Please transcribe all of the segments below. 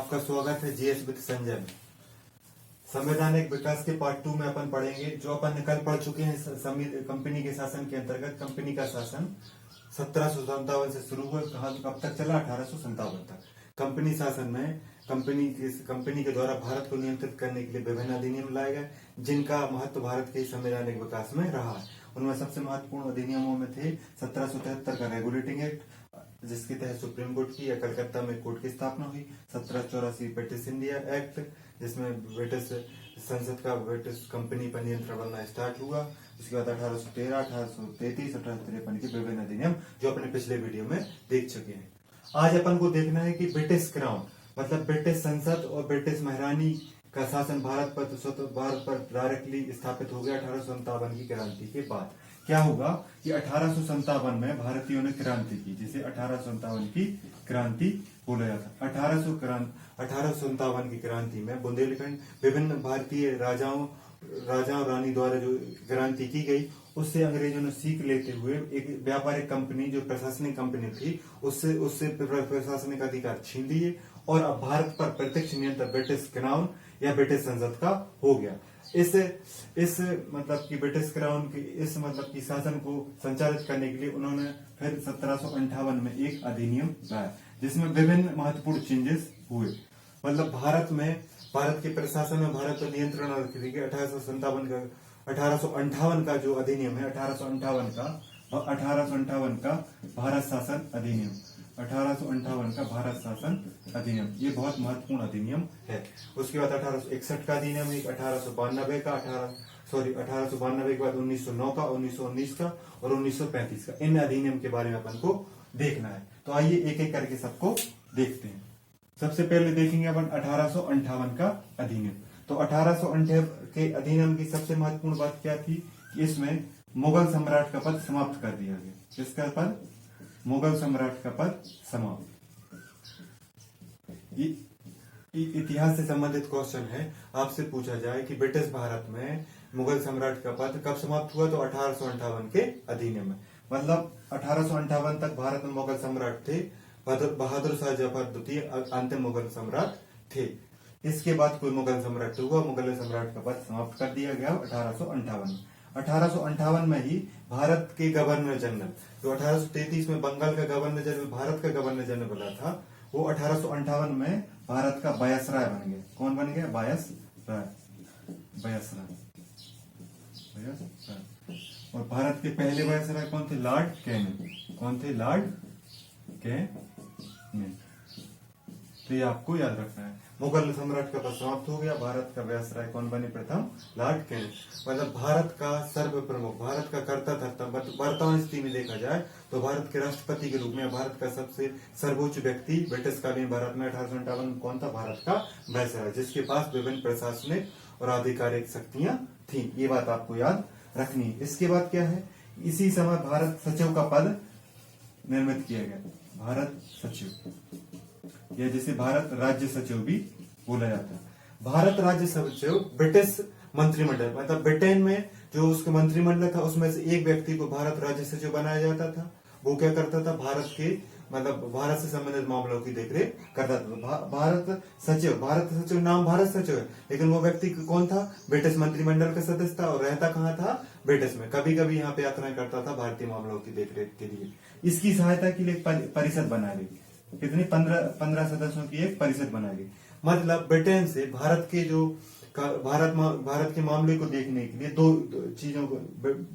आपका स्वागत है जीएस विद संजय में। संवैधानिक विकास के पार्ट 2 में अपन पढ़ेंगे जो अपन कल पढ़ चुके हैं। कंपनी के शासन के अंतर्गत कंपनी का शासन 1757 से शुरू हुआ, कहाँ कब तक चला? 1857 तक। कंपनी शासन में कंपनी के द्वारा भारत को नियंत्रित करने के लिए विभिन्न अधिनियम लाए गए, जिनका महत्व भारत के संवैधानिक विकास में रहा है। उनमें सबसे महत्वपूर्ण अधिनियमों में थे 1773 का रेगुलेटिंग एक्ट, जिसके तहत सुप्रीम कोर्ट की या कलकत्ता में कोर्ट की स्थापना हुई। 1784 ब्रिटिश इंडिया एक्ट, जिसमें ब्रिटिश संसद का ब्रिटिश कंपनी पर नियंत्रण बनना स्टार्ट हुआ। उसके बाद 1813, 1833, 1853 के विभिन्न अधिनियम जो अपने पिछले वीडियो में देख चुके हैं। आज अपन को देखना है कि ब्रिटिश क्राउन मतलब ब्रिटिश संसद और ब्रिटिश महारानी का शासन भारत पर डायरेक्टली स्थापित हो गया 1857 की क्रांति के बाद। क्या होगा कि 1857 में भारतीयों ने क्रांति की, जिसे 1857 की क्रांति बोला जाता। 1857 की क्रांति में बुंदेलखंड विभिन्न भारतीय राजाओं रानी द्वारा जो क्रांति की गई, उससे अंग्रेजों ने सीख लेते हुए एक व्यापारिक कंपनी जो प्रशासनिक कंपनी थी उससे प्रशासनिक अधिकार छीन लिए और अब भारत पर प्रत्यक्ष नियंत्रण ब्रिटिश क्राउन या ब्रिटिश संसद का हो गया। इस मतलब की ब्रिटिश क्राउन की इस मतलब की शासन को संचालित करने के लिए उन्होंने फिर 1758 में एक अधिनियम लाया, जिसमें विभिन्न महत्वपूर्ण चेंजेस हुए। मतलब भारत के प्रशासन में भारत पर नियंत्रण रखने के 1858 का जो अधिनियम है, 1858 का भारत शासन अधिनियम, 1858 का भारत शासन अधिनियम, ये बहुत महत्वपूर्ण अधिनियम है। उसके बाद 1861 का अधिनियम, 1892 का 1892 के बाद 1909 का, 1919 का और 1935 का। इन अधिनियम के बारे में अपन को देखना है, तो आइए एक एक करके सबको देखते हैं। सबसे पहले देखेंगे अपन 1858 का अधिनियम। तो 1858 के अधिनियम की सबसे महत्वपूर्ण बात क्या थी कि इसमें मुगल सम्राट का पद समाप्त कर दिया गया। किसका पद? मुगल सम्राट का पद समाप्त। इतिहास से संबंधित क्वेश्चन है, आपसे पूछा जाए कि ब्रिटिश भारत में मुगल सम्राट का पद कब समाप्त हुआ, तो 1858 के अधिनियम में। मतलब 1858 तक भारत में मुगल सम्राट थे, बहादुर शाह जफर द्वितीय अंतिम मुगल सम्राट थे। इसके बाद कोई मुगल सम्राट हुआ, मुगल सम्राट का पद समाप्त कर दिया गया 1858 में। 1858 में ही भारत के गवर्नर जनरल, जो 1833 में बंगाल का गवर्नर जनरल भारत का गवर्नर जनरल बना था, वो 1858 में भारत का वायसराय बन गया। कौन बन गया? वायसराय। और भारत के पहले वायसराय कौन थे? Lord Canning. कौन थे? Lord Canning. तो ये आपको याद रखना है। मुगल सम्राट का पद समाप्त हो गया, भारत का वायसराय कौन बने? प्रथम लॉर्ड कैनिंग। मतलब भारत का सर्व प्रमुख, भारत का कर्ता धर्ता वर्तमान स्थिति में देखा जाए तो भारत के राष्ट्रपति के रूप में भारत का सबसे सर्वोच्च व्यक्ति ब्रिटिश कालीन भारत में 1858 में कौन था? भारत का वायसराय, जिसके पास विभिन्न प्रशासनिक और आधिकारिक शक्तियां थी। ये बात आपको याद रखनी है। इसके बाद क्या है, इसी समय भारत सचिव का पद निर्मित किया गया। भारत सचिव, या जिसे भारत राज्य सचिव भी बोला जाता है। भारत राज्य सचिव ब्रिटिश मंत्रिमंडल, मतलब ब्रिटेन में जो उसका मंत्रिमंडल था उसमें से एक व्यक्ति को भारत राज्य सचिव बनाया जाता था। वो क्या करता था? भारत से संबंधित मामलों की देखरेख करता था। भारत सचिव नाम भारत सचिव है, लेकिन वो व्यक्ति कौन था? ब्रिटिश मंत्रिमंडल का सदस्य था और रहता कहाँ था? ब्रिटिश में। कभी कभी यहाँ पे यात्राएं करता था भारतीय मामलों की देखरेख के लिए। इसकी सहायता के लिए परिषद बना गई। कितनी? 15 सदस्यों की एक परिषद बनाई गई। मतलब ब्रिटेन से भारत के मामले को देखने के लिए दो चीजों को,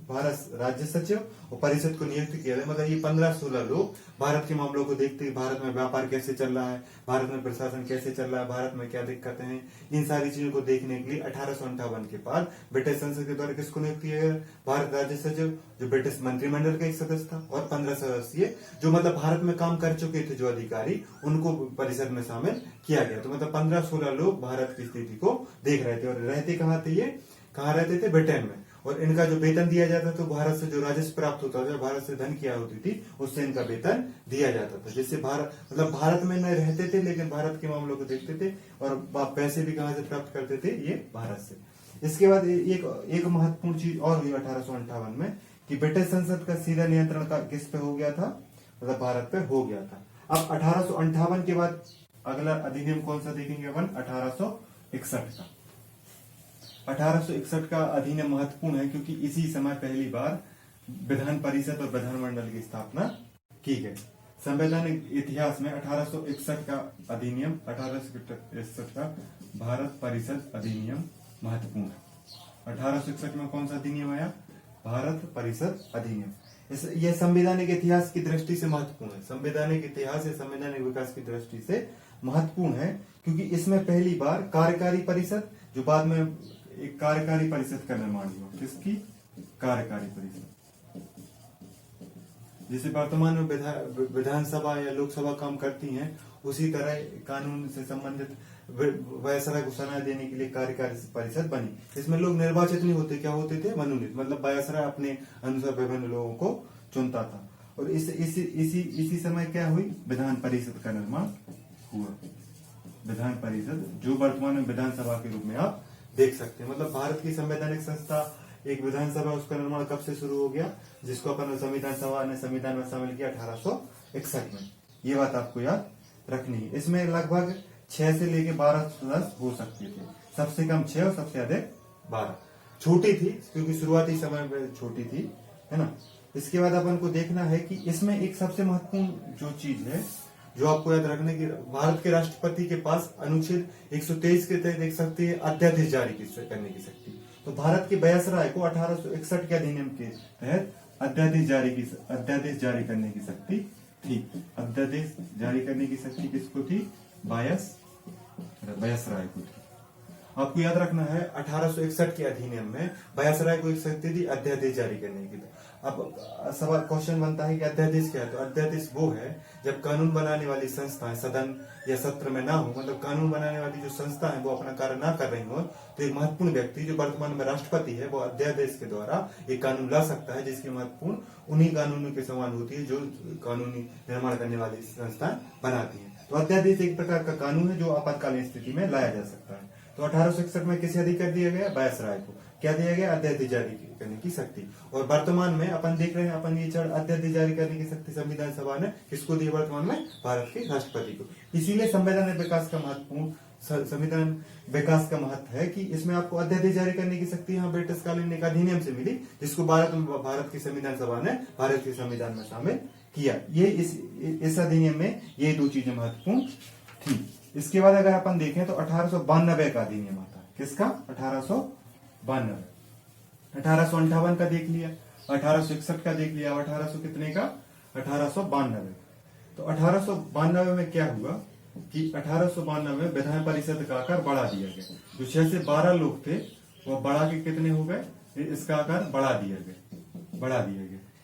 भारत राज्य सचिव और परिषद को नियुक्त किया गया। मतलब ये 15-16 लोग भारत के मामलों को देखते हैं, भारत में व्यापार कैसे चल रहा है, भारत में प्रशासन कैसे चल रहा है, भारत में क्या दिक्कतें हैं, इन सारी चीजों को देखने के लिए 1858 के बाद ब्रिटिश संसद के द्वारा किसको नियुक्त किया गया? भारत राज्य सचिव, जो ब्रिटिश मंत्रिमंडल का एक सदस्य था, और 15 सदस्य जो मतलब भारत में काम कर चुके थे जो अधिकारी, उनको परिषद में शामिल किया गया। तो मतलब 15-16 लोग भारत की स्थिति को देख रहे थे। और रहते कहाँ थे? ये कहाँ रहते थे? ब्रिटेन में। और इनका जो वेतन दिया जाता था, भारत से जो राजस्व प्राप्त होता था, भारत से धन किया होती थी, उससे इनका वेतन दिया जाता था। जिससे भारत में न रहते थे, लेकिन भारत के मामलों को देखते थे और पैसे भी कहाँ से प्राप्त करते थे? ये भारत से। इसके बाद एक महत्वपूर्ण चीज और हुई 1858 में कि ब्रिटिश संसद का सीधा नियंत्रण किस पे हो गया था? मतलब भारत पे हो गया था। अब 1858 के बाद अगला अधिनियम कौन सा देखेंगे अपन? 1861 का। 1861 का अधिनियम महत्वपूर्ण है क्योंकि इसी समय पहली बार विधान परिषद और विधानमंडल की स्थापना की गई। संवैधानिक इतिहास में 1861 का अधिनियम, 1861 का भारत परिषद अधिनियम महत्वपूर्ण है। 1861 में कौन सा अधिनियम आया? भारत परिषद अधिनियम। यह संवैधानिक इतिहास की दृष्टि से महत्वपूर्ण है। संवैधानिक इतिहास या संवैधानिक विकास की दृष्टि से महत्वपूर्ण है क्योंकि इसमें पहली बार कार्यकारी परिषद, जो बाद में एक कार्यकारी परिषद का निर्माण हुआ। किसकी? कार्यकारी परिषद। जैसे वर्तमान में विधानसभा या लोकसभा काम करती हैं, उसी तरह कानून से संबंधित वायसराय को सलाह देने के लिए कार्यकारी परिषद बनी। इसमें लोग निर्वाचित नहीं होते, क्या होते थे? मनोनीत। मतलब वायसराय अपने अनुसार विभिन्न लोगों को चुनता था। और इसी समय क्या हुई? विधान परिषद का निर्माण हुआ। विधान परिषद, जो वर्तमान में विधानसभा के रूप में आप देख सकते हैं। मतलब भारत की संवैधानिक संस्था एक विधानसभा, उसका निर्माण कब से शुरू हो गया? जिसको अपन संविधान सभा ने संविधान में शामिल किया 1861 में। ये बात आपको याद रखनी है। इसमें लगभग 6 से लेके 12 सदस्य हो सकते थे। सबसे कम 6 और सबसे अधिक 12। छोटी थी क्योंकि शुरुआती समय में छोटी थी, है ना। इसके बाद अपन को देखना है कि इसमें एक सबसे महत्वपूर्ण जो चीज है, जो आपको याद रखने की, भारत के राष्ट्रपति के पास अनुच्छेद 123 के तहत देख सकते हैं अध्यादेश जारी करने की शक्ति। तो भारत के वायसराय को 1861 के अधिनियम के तहत अध्यादेश जारी करने की शक्ति थी। अध्यादेश जारी करने की शक्ति किसको थी? वायसराय को थी। आपको याद रखना है 1861 के अधिनियम में वायसराय को एक शक्ति थी अध्यादेश जारी करने की। अब सवाल क्वेश्चन बनता है कि अध्यादेश क्या है? तो अध्यादेश वो है जब कानून बनाने वाली संस्थाएं सदन या सत्र में ना हो, मतलब कानून बनाने वाली जो संस्था है वो अपना कार्य ना कर रही हो, तो एक महत्वपूर्ण व्यक्ति जो वर्तमान में राष्ट्रपति है वो अध्यादेश के द्वारा एक कानून ला सकता है, जिसकी महत्वपूर्ण उन्हीं कानूनों के समान होती है जो कानूनी निर्माण करने वाली संस्थाएं बनाती है। तो अध्यादेश एक प्रकार का कानून है जो आपातकालीन स्थिति में लाया जा सकता है। तो 1861 में किसे अधिकार दिया गया? वायसराय को। क्या दिया गया? अध्यादेश जारी करने की शक्ति। और वर्तमान में अपन देख रहे हैं, अपन ये अध्यादेश जारी करने की शक्ति संविधान सभा ने किसको दी वर्तमान में? भारत के राष्ट्रपति को। इसीलिए संवैधानिक विकास का महत्वपूर्ण, संविधान विकास का महत्व है कि इसमें आपको अध्यादेश जारी करने की शक्ति यहाँ ब्रिटिशकालीन एक अधिनियम से मिली, जिसको भारत की संविधान सभा ने भारत के संविधान में शामिल किया। ये इस अधिनियम में ये दो चीजें महत्वपूर्ण थी। इसके बाद अगर अपन देखें तो 1892 का अधिनियम आता है। किसका? 1892। 1858 का देख लिया, 1861 का देख लिया, 1800 कितने का? 1892। तो 1892 में क्या हुआ कि 1892 में विधान परिषद का आकार बढ़ा दिया गया। जो 6 से 12 लोग थे वो बढ़ा के कितने हो गए? इसका आकार बढ़ा दिया गया।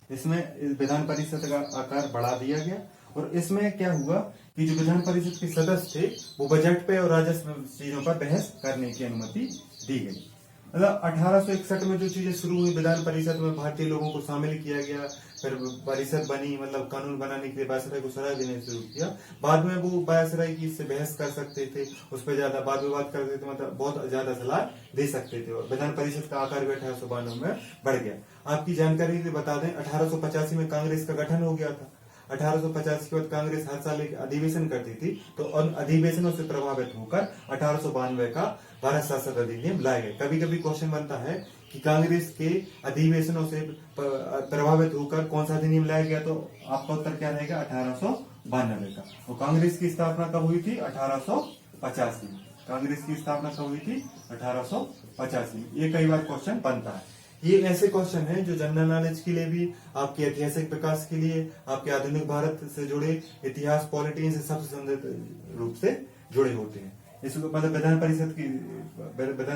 इसमें विधान परिषद का आकार बढ़ा दिया गया। और इसमें क्या हुआ कि जो विधान परिषद के सदस्य थे वो बजट पे और राजस्व चीजों पर बहस करने की अनुमति दी गई। मतलब 1861 में जो चीजें शुरू हुई, विधान परिषद में भारतीय लोगों को शामिल किया गया, फिर परिषद बनी, मतलब कानून बनाने के लिए वायसराय को सलाह देने शुरू किया। बाद में वो वायसराय की इससे बहस कर सकते थे, उस पर ज्यादा वाद विवाद कर सकते थे, मतलब बहुत ज्यादा सलाह दे सकते थे। और विधान परिषद का आकार भी 1892 में बढ़ गया। आपकी जानकारी के बता दें, 1885 में कांग्रेस का गठन हो गया था। 1850 के बाद कांग्रेस हर साल एक अधिवेशन करती थी, तो उन अधिवेशनों से प्रभावित होकर 1892 का भारत शासन अधिनियम लाया गया। कभी कभी क्वेश्चन बनता है कि कांग्रेस के अधिवेशनों से प्रभावित होकर कौन सा अधिनियम लाया गया, तो आपका उत्तर क्या रहेगा? 1892 का। तो कांग्रेस की स्थापना कब हुई थी? 1885 में। कांग्रेस की स्थापना कब हुई थी? 1885 में। ये कई बार क्वेश्चन बनता है। ये ऐसे क्वेश्चन हैं जो जनरल नॉलेज के लिए भी, आपके ऐतिहासिक विकास के लिए, आपके आधुनिक भारत से जुड़े इतिहास, पॉलिटी से सबसे संबंधित रूप से जुड़े होते हैं। इसको मतलब विधान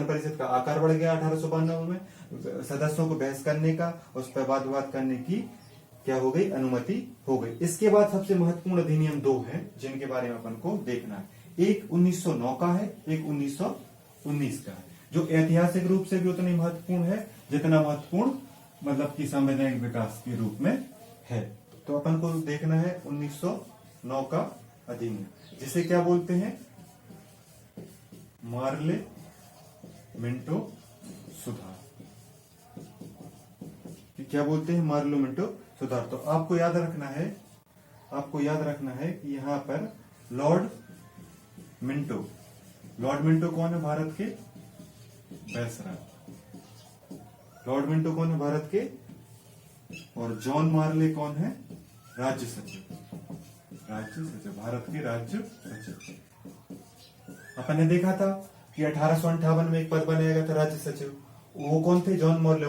परिषद का आकार बढ़ गया 1892 में, सदस्यों को बहस करने का, उस पर वाद विवाद करने की क्या हो गई? अनुमति हो गई। इसके बाद सबसे महत्वपूर्ण अधिनियम 2 हैं जिनके बारे में अपन को देखना है। एक 1909 का है, एक 1919 का है, जो ऐतिहासिक रूप से भी उतनी महत्वपूर्ण है जितना महत्वपूर्ण मतलब कि संवैधानिक विकास के रूप में है। तो अपन को देखना है 1909 का अधिनियम, जिसे क्या बोलते हैं? मार्ले मिंटो सुधार। क्या बोलते हैं? मार्ले मिंटो सुधार। तो आपको याद रखना है कि यहाँ पर लॉर्ड मिंटो। लॉर्ड मिंटो कौन है? भारत के वायसराय। लॉर्ड मिंटो कौन है? भारत के। और जॉन मार्ले कौन है? राज्य सचिव। राज्य सचिव, भारत के राज्य सचिव। अपन ने देखा था कि 1858 में एक पद बनाया गया था राज्य सचिव। वो कौन थे? John Morley.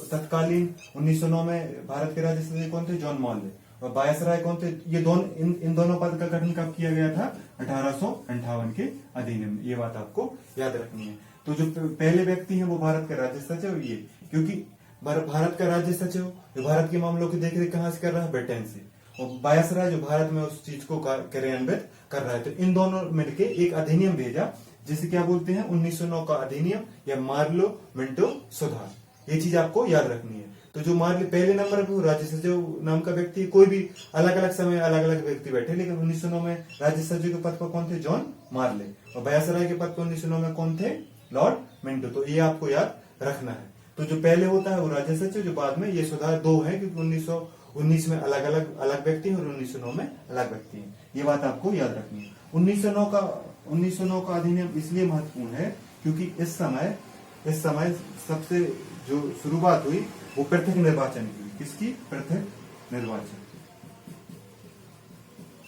तत्कालीन 1909 में भारत के राज्य सचिव कौन थे? John Morley. और वायसराय कौन थे? ये दोनों इन दोनों पद का गठन कब किया गया था? 1858 के अधिनियम। ये बात आपको याद रखनी है। तो जो पहले व्यक्ति हैं वो भारत के राज्य सचिव ये, क्योंकि भारत का राज्य सचिव जो भारत के मामलों की देखरेख कहां से कर रहा है? ब्रिटेन से। और वायसराय जो भारत में उस चीज को कार्यान्वित कर रहा है। तो इन दोनों मिलके एक अधिनियम भेजा जिसे क्या बोलते हैं? 1909 का अधिनियम या मार्लो मिंटो सुधार। ये चीज आपको याद रखनी है। तो जो मार्ले पहले नंबर पर राज्य सचिव नाम का व्यक्ति, कोई भी अलग अलग समय अलग अलग व्यक्ति बैठे, लेकिन 1909 में राज्य सचिव के पद पर कौन थे? जॉन मार्ले। और वायसराय के पद पर 1909 में कौन थे? Lord Minto. तो ये आपको याद रखना है। तो जो पहले होता है वो राज्य सचिव, जो बाद में, ये सुधार दो है क्योंकि 1919 में अलग अलग व्यक्ति और 1909 में अलग व्यक्ति है। ये बात आपको याद रखनी है। 1909 का अधिनियम इसलिए महत्वपूर्ण है क्योंकि इस समय सबसे जो शुरुआत हुई वो पृथक निर्वाचन की। किसकी? पृथक निर्वाचन।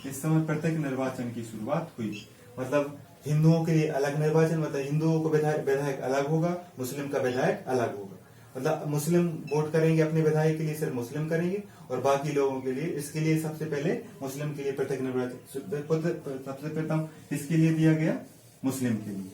इस समय पृथक निर्वाचन की शुरुआत हुई। मतलब हिंदुओं के लिए अलग निर्वाचन, मतलब हिंदुओं को विधायक अलग होगा, मुस्लिम का विधायक अलग होगा। मतलब मुस्लिम वोट करेंगे अपने विधायक के लिए, सिर्फ मुस्लिम करेंगे, और बाकी लोगों के लिए, इसके लिए सबसे पहले मुस्लिम के लिए पृथक निर्वाचन सबसे प्रथम किसके लिए दिया गया? मुस्लिम के लिए,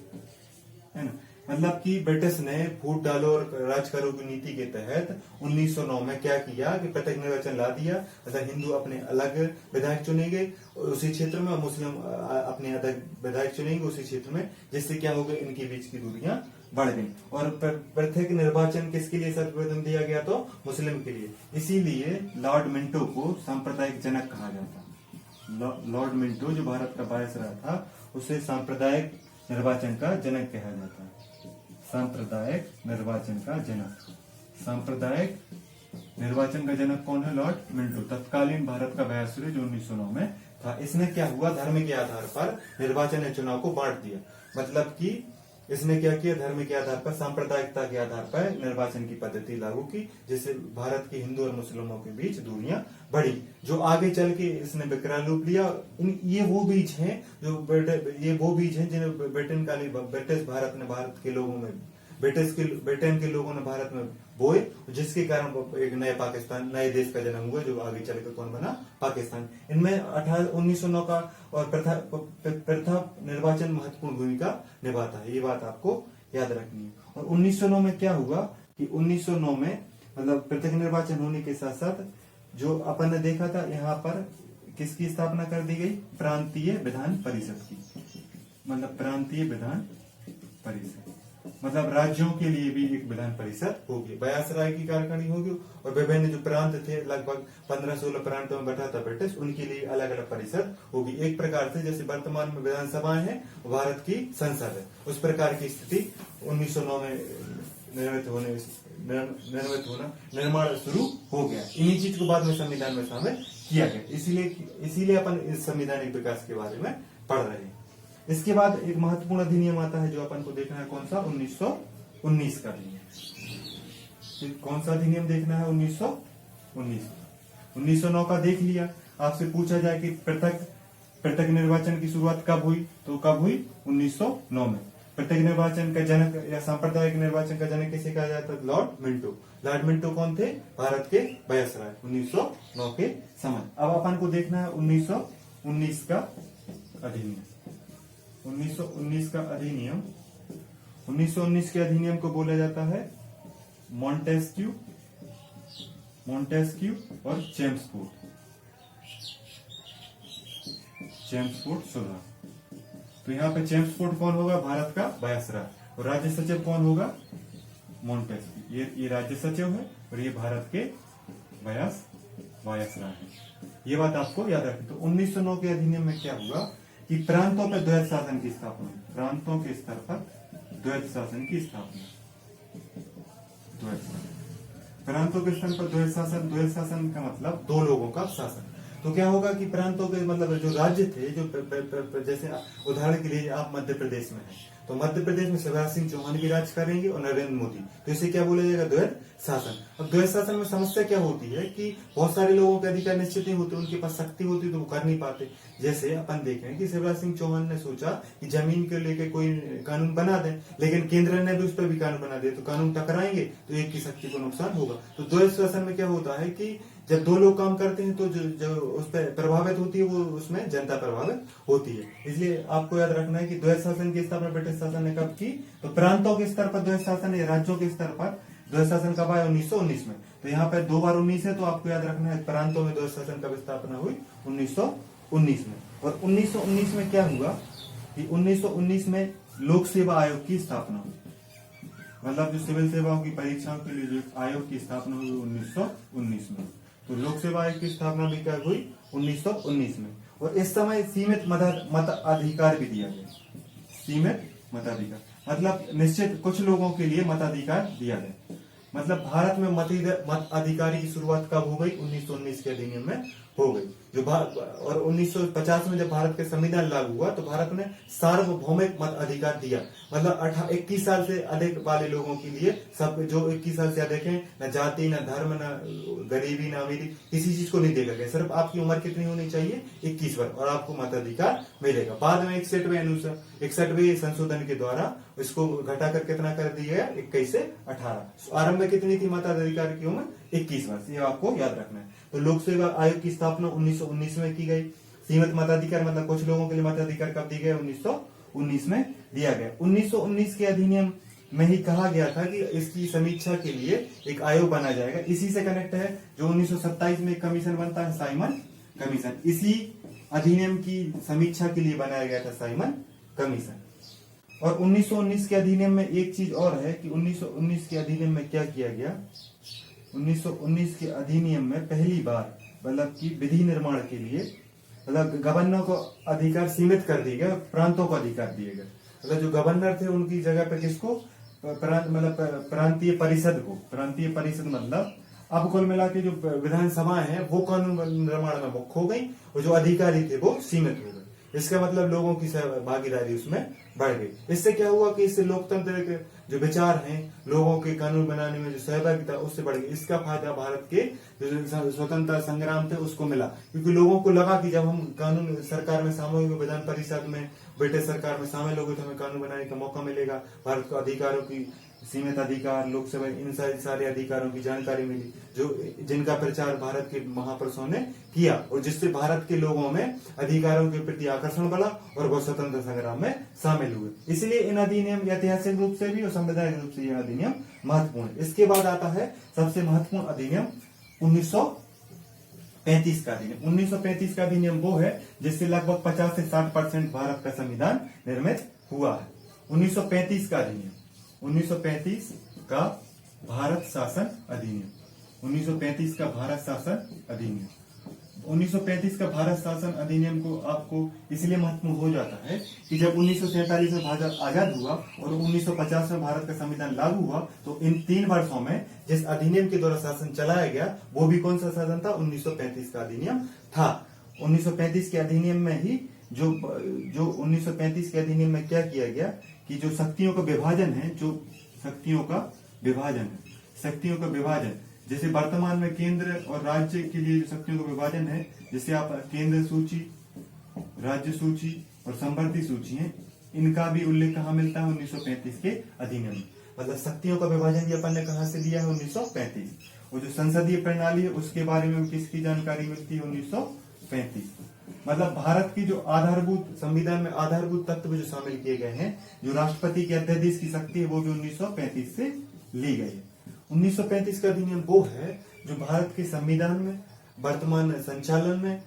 है ना। मतलब कि ब्रिटिश ने फूट डालो और राज करो की नीति के तहत 1909 में क्या किया कि पृथक निर्वाचन ला दिया। मतलब हिंदू अपने अलग विधायक चुनेंगे उसी क्षेत्र में, मुस्लिम अपने अलग विधायक चुनेंगे उसी क्षेत्र में, जिससे क्या होगा? इनके बीच की दूरियां बढ़ गई। और पृथक निर्वाचन किसके लिए सर्वप्रथम दिया गया? तो मुस्लिम के लिए। इसीलिए लॉर्ड मिंटो को सांप्रदायिक जनक कहा जाता। लॉर्ड मिंटो जो भारत का वायसराय था, उसे सांप्रदायिक निर्वाचन का जनक कहा जाता है। सांप्रदायिक निर्वाचन का जनक। सांप्रदायिक निर्वाचन का जनक कौन है? लॉर्ड मिंटो, तत्कालीन भारत का वायसराय जो 1909 में था। इसने क्या हुआ? धर्म के आधार पर निर्वाचन चुनाव को बांट दिया। मतलब कि इसने क्या किया? धर्म के आधार पर, सांप्रदायिकता के आधार पर निर्वाचन की पद्धति लागू की, जिससे भारत के हिंदू और मुस्लिमों के बीच दूरियां बढ़ी, जो आगे चल के इसने विकराल रूप लिया। ये वो बीज हैं जिन्हें ब्रिटिश भारत ने भारत के लोगों में ब्रिटेन के लोगों ने भारत में बोए, जिसके कारण एक नए पाकिस्तान, नए देश का जन्म हुआ, जो आगे चलकर कौन बना? पाकिस्तान। इनमें 1909 का और प्रथा निर्वाचन महत्वपूर्ण भूमिका निभाता है। ये बात आपको याद रखनी है। और 1909 में क्या हुआ कि 1909 में मतलब पृथक निर्वाचन होने के साथ साथ जो अपन ने देखा था, यहाँ पर किसकी स्थापना कर दी गई? प्रांतीय विधान परिषद की। मतलब प्रांतीय विधान परिषद, मतलब राज्यों के लिए भी एक विधान परिषद होगी। वायसराय की कार्यकारिणी होगी, और विभिन्न जो प्रांत थे, लगभग 15-16 प्रांतों में बटा था ब्रिटिश, उनके लिए अलग अलग परिषद होगी। एक प्रकार से जैसे वर्तमान में विधानसभाएं हैं, भारत की संसद है, उस प्रकार की स्थिति 1909 में निर्माण शुरू हो गया। इन्हीं चीज को बाद में संविधान में शामिल किया गया। इसीलिए अपन इस संवैधानिक विकास के बारे में पढ़ रहे हैं। इसके बाद एक महत्वपूर्ण अधिनियम आता है जो अपन को देखना है, कौन सा? 1919 का अधिनियम। कौन सा अधिनियम देखना है? 1919। 1909 का देख लिया। आपसे पूछा जाए कि पृथक निर्वाचन की शुरुआत कब हुई, तो कब हुई? 1909 में। पृथक निर्वाचन का जनक या सांप्रदायिक निर्वाचन का जनक किसे कहा जाता है? Lord Minto. लॉर्ड मिंटो कौन थे? भारत के वायसराय 1909 के समय। अब अपन को देखना है 1919 का अधिनियम। 1919 का अधिनियम, 1919 के अधिनियम को बोला जाता है मॉन्टेस्क्यू और चेम्सफोर्ड सुधार। तो यहाँ पे चेम्सफोर्ड कौन होगा? भारत का वायसराय। और राज्य सचिव कौन होगा? मॉन्टेस्क्यू। ये राज्य सचिव है और ये भारत के वायसराय है। ये बात आपको याद रखनी। तो 1909 के अधिनियम में क्या हुआ कि प्रांतों पर द्वैध शासन की स्थापना, प्रांतों के स्तर पर द्वैध शासन की स्थापना। प्रांतों के स्तर पर द्वैध शासन का मतलब दो लोगों का शासन। तो क्या होगा कि प्रांतों के मतलब जो राज्य थे, जो जैसे उदाहरण के लिए आप मध्य प्रदेश में है, तो मध्य प्रदेश में शिवराज सिंह चौहान भी राज करेंगे और नरेंद्र मोदी, तो इसे क्या बोला जाएगा, द्वैध शासन। अब द्वैध शासन में समस्या क्या होती है कि बहुत सारे लोगों के अधिकार निश्चित नहीं होते, उनके पास शक्ति होती तो वो कर नहीं पाते। जैसे अपन देखें कि शिवराज सिंह चौहान ने सोचा कि जमीन को लेकर कोई कानून बना दें, लेकिन केंद्र ने भी उस पर भी कानून बना दिया, तो कानून टकराएंगे तो एक की शक्ति को नुकसान होगा। तो द्वैध शासन में क्या होता है कि जब दो लोग काम करते हैं तो जो उस पर प्रभावित होती है, वो उसमें जनता प्रभावित होती है। इसलिए आपको याद रखना है कि द्वैध शासन की स्थापना ब्रिटिश शासन ने कब की, तो प्रांतों के स्तर पर द्वैध शासन या राज्यों के स्तर पर द्वैध शासन कब आया, 1919 में। तो यहाँ पे 2 बार 19 है, तो आपको याद रखना है प्रांतों में द्वैध शासन कब स्थापना हुई, 1919 में। और 1919 में क्या हुआ कि 1919 में लोक सेवा आयोग की स्थापना हुई, मतलब जो सिविल सेवाओं की परीक्षाओं के लिए जो आयोग की स्थापना हुई 1919 में। तो लोक सेवा आयोग की स्थापना भी क्या हुई, 1919 में। और इस समय सीमित मताधिकार भी दिया गया, सीमित मताधिकार मतलब निश्चित कुछ लोगों के लिए मताधिकार दिया गया। मतलब भारत में मत अधिकारी की शुरुआत कब हो गई, 1919 के अधिनियम में हो गई। जो और 1950 में जब भारत का संविधान लागू हुआ तो भारत ने सार्वभौमिक मत अधिकार दिया, मतलब 21 साल से अधिक वाले लोगों के लिए, सब जो 21 साल से अधिक हैं, न जाति न धर्म न गरीबी न अमीरी, किसी चीज को नहीं देखा गया, सिर्फ आपकी उम्र कितनी होनी चाहिए, 21 वर्ष, और आपको मताधिकार मिलेगा। बाद में 61वें संशोधन के द्वारा इसको घटाकर कितना कर दिया गया, 21 से 18। आरंभ में कितनी थी मताधिकार की उम्र, 21 वर्ष, ये आपको याद रखना है। तो लोक सेवा आयोग की स्थापना 1919 में की गई। सीमित मताधिकार मतलब कुछ लोगों के लिए मताधिकार कब दिए गए, 1919 में दिया गया। 1919 के अधिनियम में ही कहा गया था कि इसकी समीक्षा के लिए एक आयोग बना जाएगा। इसी से कनेक्ट है जो 1927 में एक कमीशन बनता है, साइमन कमीशन। इसी अधिनियम की समीक्षा के लिए बनाया गया था साइमन कमीशन। और 1919 के अधिनियम में एक चीज और है कि 1919 के अधिनियम में क्या किया गया, 1919 के अधिनियम में पहली बार मतलब कि विधि निर्माण के लिए मतलब गवर्नर को अधिकार सीमित कर दिए गए, प्रांतों को अधिकार दिए गए। मतलब जो गवर्नर थे उनकी जगह पर किसको, प्रांतीय परिषद मतलब अब कुल मिला के जो विधानसभाएं हैं वो कानून निर्माण में मुख्य हो गई और जो अधिकारी थे वो सीमित हो गए। इसका मतलब लोगों की भागीदारी उसमें बढ़ गई। इससे क्या हुआ कि इससे लोकतंत्र के जो विचार हैं, लोगों के कानून बनाने में जो सहभागिता उससे बढ़ गई। इसका फायदा भारत के जो स्वतंत्रता संग्राम थे उसको मिला, क्योंकि लोगों को लगा कि जब हम कानून सरकार में शामिल हुए, विधान परिषद में ब्रिटिश सरकार में शामिल हो गए, तो हमें कानून बनाने का मौका मिलेगा। भारत को अधिकारों की सीमित अधिकार, लोकसभा, इन सारे अधिकारों की जानकारी मिली जो जिनका प्रचार भारत के महापुरुषों ने किया और जिससे भारत के लोगों में अधिकारों के प्रति आकर्षण बढ़ा और वो स्वतंत्र संग्राम में शामिल हुए। इसलिए इन अधिनियम ऐतिहासिक रूप से भी और संवैधानिक रूप से यह अधिनियम महत्वपूर्ण है। इसके बाद आता है सबसे महत्वपूर्ण अधिनियम 1935 का अधिनियम। 1935 का अधिनियम वो है जिससे लगभग 50 से 60% भारत का संविधान निर्मित हुआ है। 1935 का अधिनियम, 1935 का भारत शासन अधिनियम, 1935 का भारत शासन अधिनियम। 1935 का भारत शासन अधिनियम को आपको इसलिए महत्वपूर्ण हो जाता है कि जब 1947 में भारत आजाद हुआ और 1950 में भारत का संविधान लागू हुआ, तो इन 3 वर्षों में जिस अधिनियम के द्वारा शासन चलाया गया वो भी कौन सा शासन था, 1935 का अधिनियम था। 1935 के अधिनियम में ही जो 1935 के अधिनियम में क्या किया गया कि जो शक्तियों का विभाजन है, जो शक्तियों का विभाजन, जैसे वर्तमान में केंद्र और राज्य के लिए जो शक्तियों का विभाजन है, जैसे आप केंद्र सूची, राज्य सूची और संवर्ती सूची है, इनका भी उल्लेख कहाँ मिलता है, 1935 के अधिनियम में। मतलब शक्तियों का विभाजन भी अपन ने कहा से दिया है, 1935। और जो संसदीय प्रणाली है उसके बारे में किसकी जानकारी मिलती है, 1935। मतलब भारत की जो आधारभूत, संविधान में आधारभूत तत्व जो शामिल किए गए हैं, जो राष्ट्रपति के अध्यादेश की शक्ति है वो भी 1935 से ली गई है। 1935 का अधिनियम वो है जो भारत के संविधान में, वर्तमान संचालन में,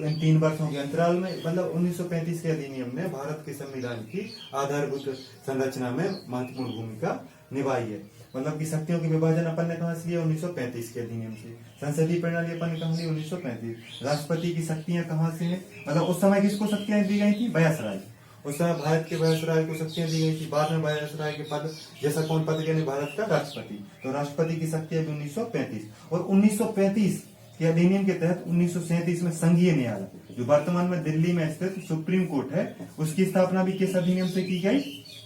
इन 3 वर्षों के अंतराल में, मतलब 1935 के अधिनियम ने भारत के संविधान की आधारभूत संरचना में महत्वपूर्ण भूमिका निभाई है। मतलब कि शक्तियों के विभाजन अपन ने कहा से लिया, 1935 के अधिनियम से। संसदीय प्रणाली अपन ने कहा ली 1935। राष्ट्रपति की शक्तियां कहाँ से हैं, मतलब उस समय किसको शक्तियां दी गई थी, वायसराय। उस समय भारत के वायसराय को शक्तियां दी गई थी। बाद में वायसराय के पद जैसा कौन पद गया, भारत का राष्ट्रपति। तो राष्ट्रपति की शक्तियां भी 1935। और 1935 के अधिनियम के तहत 1937 में संघीय न्यायालय, जो वर्तमान में दिल्ली में स्थित सुप्रीम कोर्ट है, उसकी स्थापना भी किस अधिनियम से की गई?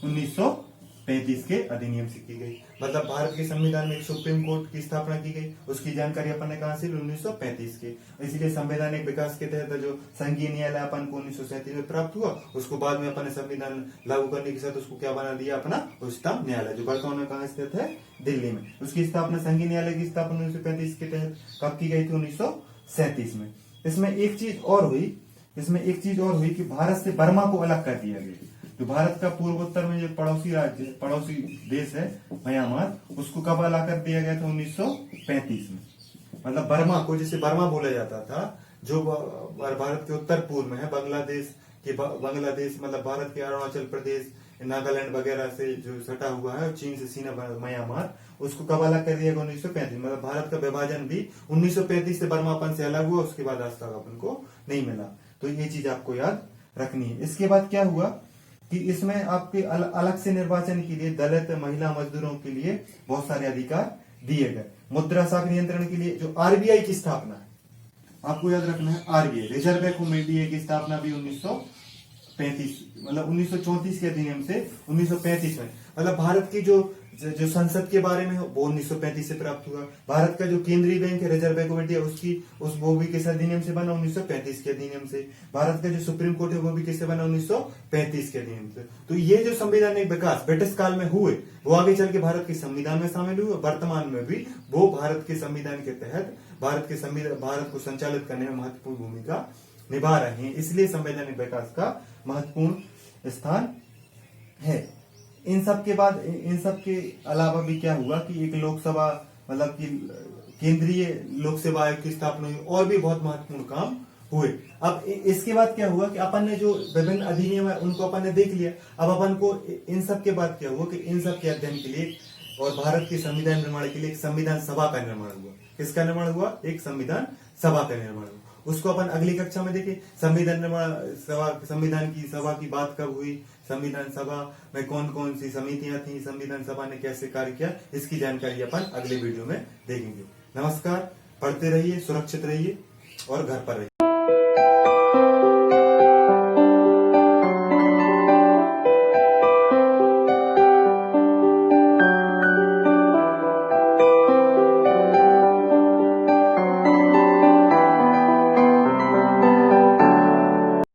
1935 के अधिनियम से की गई। मतलब भारत के संविधान में एक सुप्रीम कोर्ट की स्थापना की गई, उसकी जानकारी अपन ने कहा से 1935 के। इसलिए संवैधानिक विकास के तहत जो संघीय न्यायालय अपन को 1937 में प्राप्त हुआ, उसको बाद में अपन ने संविधान लागू करने के साथ उसको क्या बना दिया? अपना उच्चतम न्यायालय, जो वर्तमान में कहाँ स्थित है? दिल्ली में। उसकी स्थापना, संघीय न्यायालय की स्थापना 1935 के तहत कब की गई थी? 1937 में। इसमें एक चीज और हुई कि भारत से बर्मा को अलग कर दिया गया। जो भारत का पूर्वोत्तर में जो पड़ोसी देश है म्यांमार, उसको कब अलग कर दिया गया था? 1935 में। मतलब बर्मा को, जिसे बर्मा बोला जाता था, जो भारत के उत्तर पूर्व में है, बांग्लादेश मतलब भारत के अरुणाचल प्रदेश, नागालैंड वगैरह से जो सटा हुआ है, चीन से सीना म्यांमार, उसको कब अलग कर दिया गया? 1935। मतलब भारत का विभाजन भी 1935 से बर्मापन से अलग हुआ, उसके बाद आज तक अपन को नहीं मिला। तो ये चीज आपको याद रखनी है। इसके बाद क्या हुआ कि इसमें आपके अलग से निर्वाचन के लिए दलित, महिला, मजदूरों के लिए बहुत सारे अधिकार दिए गए। मुद्रा साख नियंत्रण के लिए जो आरबीआई की स्थापना है, आपको याद रखना है, RBI reserve bank of India की स्थापना भी 1935 मतलब 1934 के अधिनियम से 1935 में। मतलब भारत की जो संसद के बारे में वो 1935 से प्राप्त हुआ। भारत का जो केंद्रीय बैंक है, रिजर्व बैंक ऑफ इंडिया, वो भी किस अधिनियम से बना? 1935 के अधिनियम से। भारत का जो सुप्रीम कोर्ट है, वो भी किससे बना? 1935 के अधिनियम से। तो ये जो संवैधानिक विकास ब्रिटिश काल में हुए, वो आगे चल के भारत के संविधान में शामिल हुए। वर्तमान में भी वो भारत के संविधान के तहत भारत को संचालित करने में महत्वपूर्ण भूमिका निभा रहे हैं। इसलिए संवैधानिक विकास का महत्वपूर्ण स्थान है। इन सब के अलावा भी क्या हुआ कि एक लोकसभा मतलब कि केंद्रीय लोक सेवा आयोग की स्थापना हुई, और भी बहुत महत्वपूर्ण काम हुए। अब इसके बाद क्या हुआ कि अपन ने जो विभिन्न अधिनियम है उनको अपन ने देख लिया। अब अपन को इन सब के बाद क्या हुआ कि इन सब के अध्ययन के लिए और भारत के संविधान निर्माण के लिए एक संविधान सभा का निर्माण हुआ। किसका निर्माण हुआ? एक संविधान सभा का निर्माण हुआ। उसको अपन अगली कक्षा में देखें। संविधान की सभा की बात कब हुई, संविधान सभा में कौन कौन सी समितियां थी, संविधान सभा ने कैसे कार्य किया, इसकी जानकारी अपन अगले वीडियो में देखेंगे। नमस्कार, पढ़ते रहिए, सुरक्षित रहिए और घर पर रहिए।